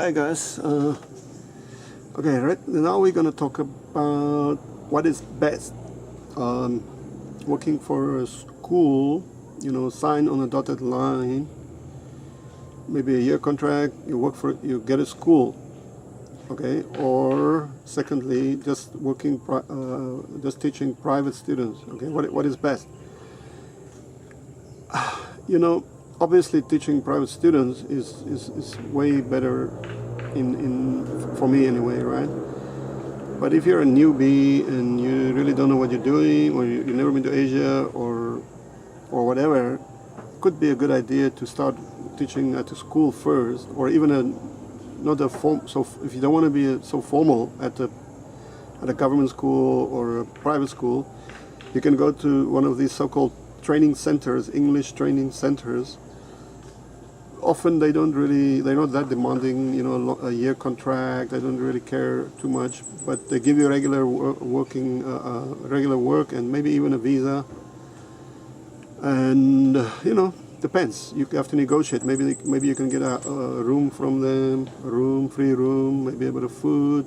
Hi guys. Okay, right now we're gonna talk about what is best. Working for a school, sign on a dotted line. Maybe a year contract. You get a school, okay. Or secondly, just just teaching private students. Okay, what is best? Obviously teaching private students is way better for me anyway, right? But if you're a newbie and you really don't know what you're doing, or you've never been to Asia or whatever, it could be a good idea to start teaching at a school first, or even not a form. So if you don't want to be so formal at a government school or a private school, you can go to one of these so-called training centers, English training centers. Often they're not that demanding, a year contract. They don't really care too much, but they give you regular work and maybe even a visa. And depends. You have to negotiate. Maybe you can get a room from them, free room, maybe a bit of food,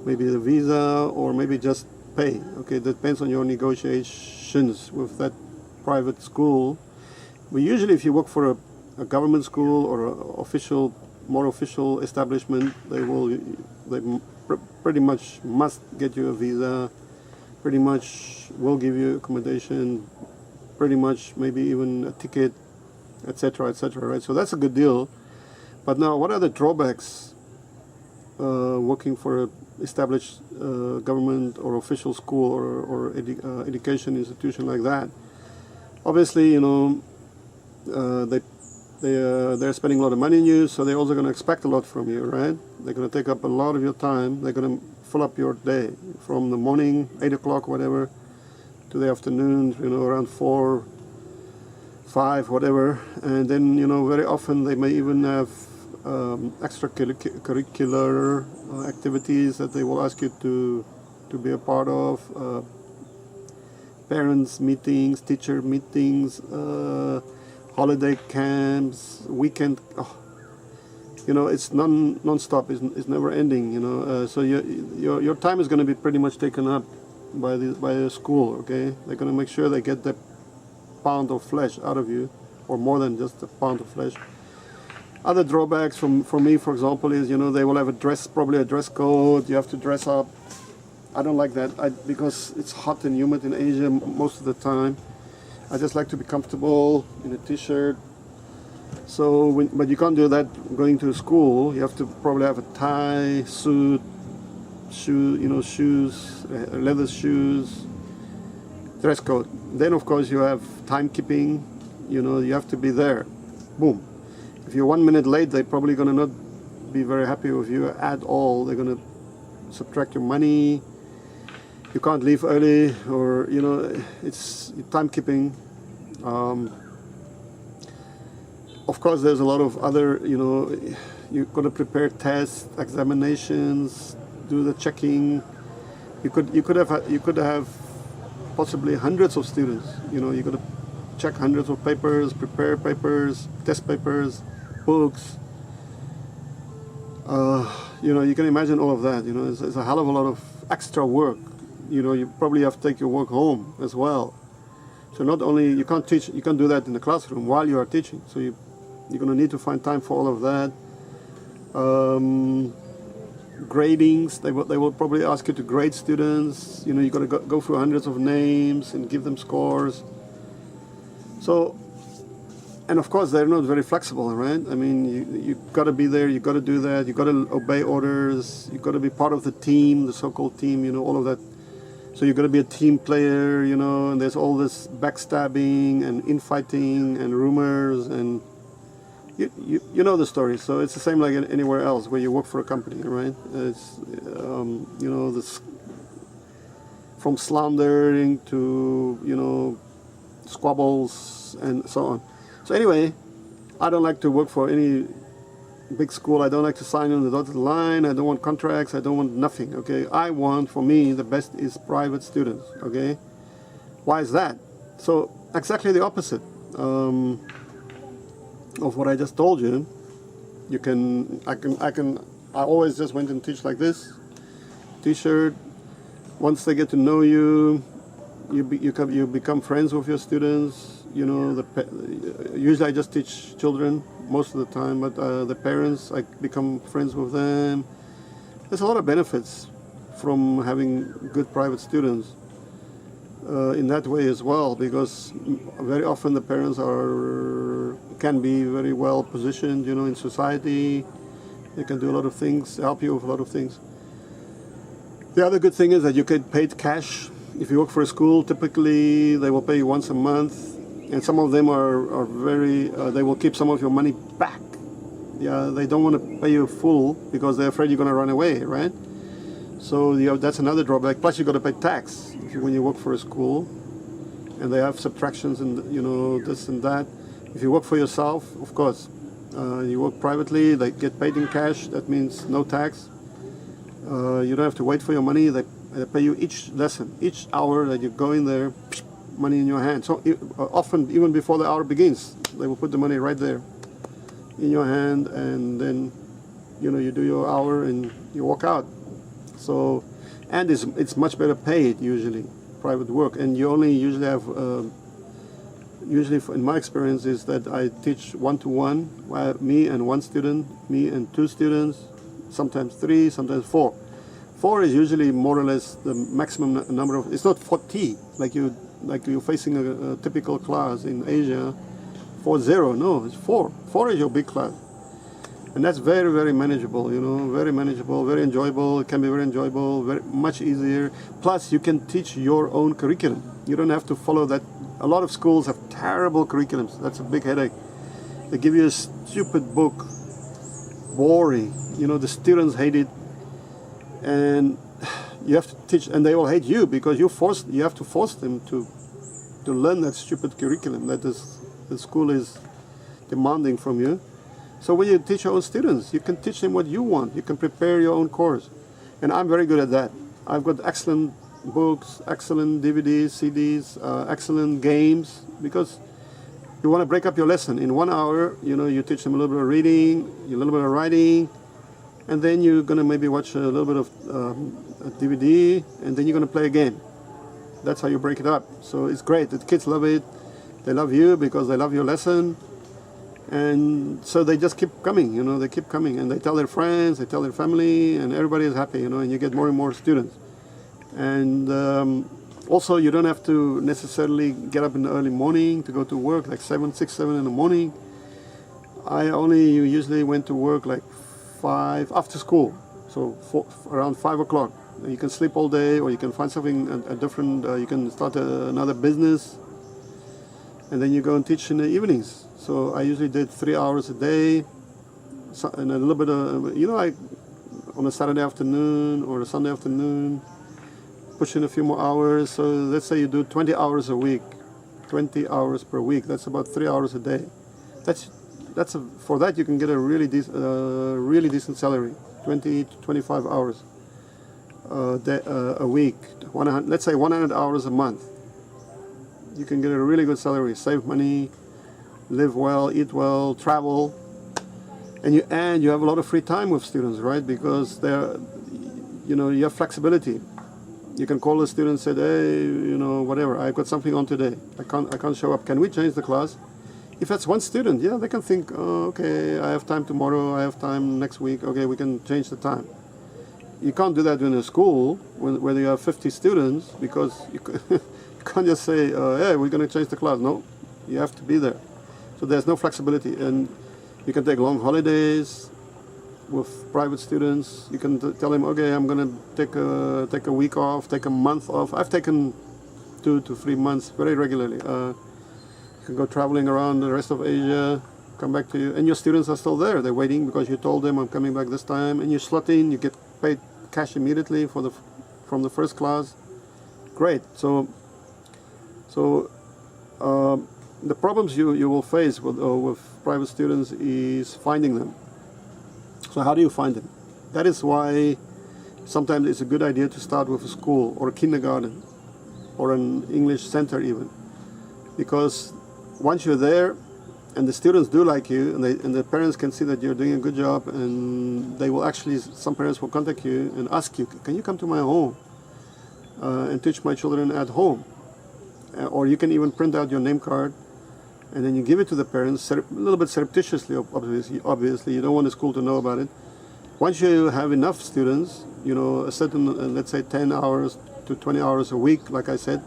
maybe the visa, or maybe just pay. Okay, that depends on your negotiations with that private school. But usually, if you work for a government school or more official establishment, they pretty much must get you a visa, pretty much will give you accommodation, pretty much maybe even a ticket, etc., right? So that's a good deal. But now, what are the drawbacks working for an established government or official school or education institution like that? Obviously, they're spending a lot of money on you, so they're also going to expect a lot from you, right? They're going to take up a lot of your time. They're going to fill up your day from the morning, 8 o'clock, whatever, to the afternoon, around 4, 5, whatever. And then, very often they may even have extracurricular activities that they will ask you to be a part of. Parents meetings, teacher meetings, holiday camps, weekend. It's non-stop. It's never ending. So your time is going to be pretty much taken up by the school. Okay, they're going to make sure they get that pound of flesh out of you, or more than just a pound of flesh. Other drawbacks for me, for example, is they will have probably a dress code. You have to dress up. I don't like that because it's hot and humid in Asia most of the time. I just like to be comfortable in a t-shirt. But you can't do that going to school. You have to probably have a tie, suit, shoes, leather shoes, dress code. Then of course you have timekeeping. You have to be there. Boom. If you're 1 minute late, they're probably going to not be very happy with you at all. They're going to subtract your money. You can't leave early, or it's timekeeping. Of course, there's a lot of other. You've got to prepare tests, examinations, do the checking. You could have possibly hundreds of students. You got to check hundreds of papers, prepare papers, test papers, books. You can imagine all of that. It's a hell of a lot of extra work. You probably have to take your work home as well. So not only you can't do that in the classroom while you are teaching. So you're going to need to find time for all of that. Gradings, they will probably ask you to grade students. You got to go through hundreds of names and give them scores. So, and of course they're not very flexible, right? I mean, you got to be there. You got to do that. You got to obey orders. You got to be part of the team, the so-called team. All of that. So you've got to be a team player, and there's all this backstabbing and infighting and rumors, and you know the story. So it's the same like anywhere else where you work for a company, right? It's this from slandering to squabbles and so on. So anyway, I don't like to work for any big school. I don't like to sign on the dotted line. I don't want contracts. I don't want nothing. Okay, for me, the best is private students. Okay, why is that? So exactly the opposite of what I just told you. I always just went and teach like this, T-shirt. Once they get to know you, you become friends with your students. You know, usually I just teach children most of the time, but the parents, I become friends with them. There's a lot of benefits from having good private students in that way as well, because very often the parents can be very well positioned, you know, in society. They can do a lot of things, help you with a lot of things. The other good thing is that you get paid cash. If you work for a school, typically they will pay you once a month, and some of them are very, they will keep some of your money back. Yeah, they don't want to pay you full because they're afraid you're going to run away, right? So that's another drawback. Plus you got to pay tax when you work for a school, and they have subtractions and, you know, this and that. If you work for yourself, of course, you work privately, they get paid in cash. That means no tax. You don't have to wait for your money. They pay you each lesson, each hour that you go in there, money in your hand. So often, even before the hour begins, they will put the money right there in your hand, and then, you know, you do your hour and you walk out. So, and it's much better paid usually, private work, and you only usually have, in my experience, is that I teach one-to-one, me and one student, me and two students, sometimes three, sometimes four. Four is usually more or less the maximum number of. It's not 40 like you're facing a typical class in Asia. 40, no, it's four. Four is your big class. And that's very, very manageable, you know, very manageable, very enjoyable. It can be very enjoyable, very much easier. Plus, you can teach your own curriculum. You don't have to follow that. A lot of schools have terrible curriculums. That's a big headache. They give you a stupid book, boring. You know, the students hate it, and you have to teach, and they will hate you because you have to force them to learn that stupid curriculum that the school is demanding from you. So when you teach your own students, you can teach them what you want. You can prepare your own course. And I'm very good at that. I've got excellent books, excellent DVDs, CDs, excellent games, because you want to break up your lesson. In 1 hour, you know, you teach them a little bit of reading, a little bit of writing, and then you're going to maybe watch a little bit of a DVD, and then you're going to play a game. That's how you break it up. So it's great. The kids love it. They love you because they love your lesson. And so they just keep coming, you know, they keep coming, and they tell their friends, they tell their family, and everybody is happy, you know, and you get more and more students. And also, you don't have to necessarily get up in the early morning to go to work, like 6, 7 in the morning. I only usually went to work like 5 after school, so around 5 o'clock. You can sleep all day, or you can find something different. You can start another business, and then you go and teach in the evenings. So I usually did 3 hours a day, and a little bit of, you know, on a Saturday afternoon or a Sunday afternoon, push in a few more hours. So let's say you do 20 hours a week, 20 hours per week. That's about 3 hours a day. For that you can get a really decent salary, 20 to 25 hours a week. Let's say 100 hours a month. You can get a really good salary, save money, live well, eat well, travel, and you have a lot of free time with students, right? Because you have flexibility. You can call the student and say, hey, you know, whatever, I've got something on today. I can't show up. Can we change the class? If that's one student, yeah, they can think, oh, okay, I have time tomorrow, I have time next week. Okay, we can change the time. You can't do that in a school where you have 50 students, because you can't just say, hey, we're going to change the class. No, you have to be there. So there's no flexibility, and you can take long holidays with private students. You can tell them, okay, I'm going to take a week off, take a month off. I've taken 2 to 3 months very regularly. You can go traveling around the rest of Asia, come back to you, and your students are still there. They're waiting because you told them I'm coming back this time, and you slot in. You get paid cash immediately from the first class. Great. So the problems you will face with private students is finding them. So how do you find them? That is why sometimes it's a good idea to start with a school or a kindergarten or an English center even. Because once you're there, and the students do like you, and the parents can see that you're doing a good job, and they will actually, some parents will contact you and ask you, can you come to my home and teach my children at home? Or you can even print out your name card and then you give it to the parents, a little bit surreptitiously, obviously. You don't want the school to know about it. Once you have enough students, you know, a certain, let's say 10 hours to 20 hours a week, like I said,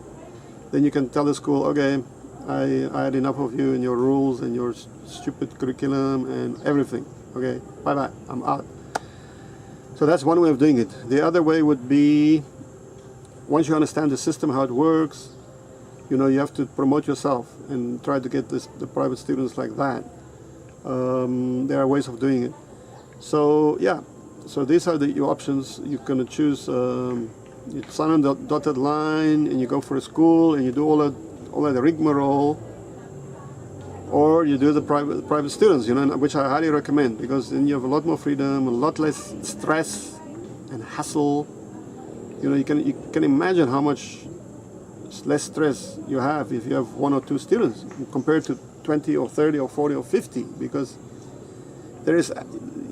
then you can tell the school, okay, I had enough of you and your rules and your stupid curriculum and everything. Okay, bye-bye, I'm out. So that's one way of doing it. The other way would be, once you understand the system, how it works, you know, you have to promote yourself and try to get the private students like that. There are ways of doing it. So yeah, so these are your options. You're going to choose, you sign on the dotted line and you go for a school and you do all that rigmarole, or you do the private students, you know, which I highly recommend, because then you have a lot more freedom, a lot less stress and hassle. You know, you can imagine how much less stress you have if you have 1 or 2 students compared to 20 or 30 or 40 or 50, because there is,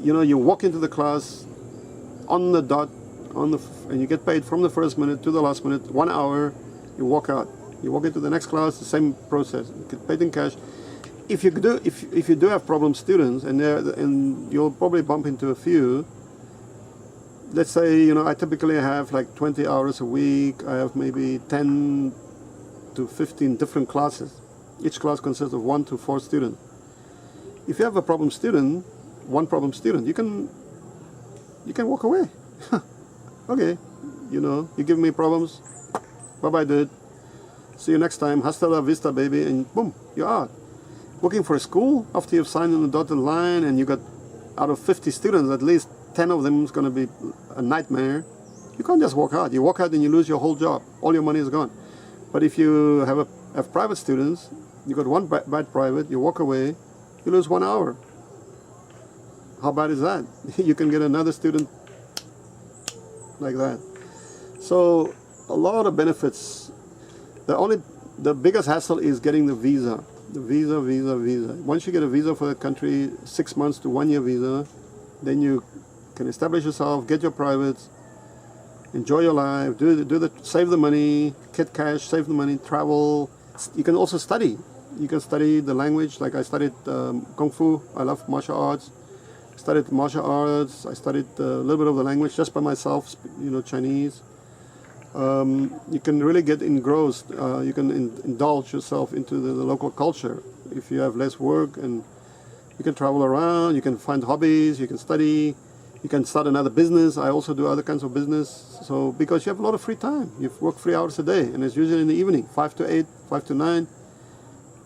you know, you walk into the class on the dot, and you get paid from the first minute to the last minute, 1 hour, you walk out. You walk into the next class, the same process. You get paid in cash. If you do have problem students, and you'll probably bump into a few. Let's say, you know, I typically have like 20 hours a week. I have maybe 10 to 15 different classes. Each class consists of 1 to 4 students. If you have a problem student, one problem student, you can walk away. Okay, you know, you give me problems. Bye-bye, dude. See you next time. Hasta la vista, baby. And boom, you're out. Looking for a school after you've signed on the dotted line and you got, out of 50 students, at least 10 of them is going to be a nightmare. You can't just walk out. You walk out and you lose your whole job. All your money is gone. But if you have private students, you got one bad private, you walk away, you lose 1 hour. How bad is that? You can get another student like that. So a lot of benefits. The biggest hassle is getting the visa. The visa. Once you get a visa for that country, 6 months to 1 year visa, then you can establish yourself, get your privates, enjoy your life, save the money, get cash, save the money, travel. You can also study. You can study the language. Like I studied Kung Fu. I love martial arts. I studied martial arts. I studied a little bit of the language just by myself, you know, Chinese. You can really get engrossed. You can indulge yourself into the local culture if you have less work, and you can travel around. You can find hobbies. You can study. You can start another business. I also do other kinds of business. So because you have a lot of free time, you work 3 hours a day, and it's usually in the evening, 5 to 8, 5 to 9.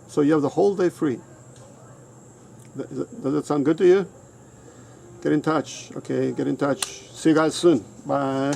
So you have the whole day free. Does that sound good to you? Get in touch. Okay, get in touch. See you guys soon. Bye.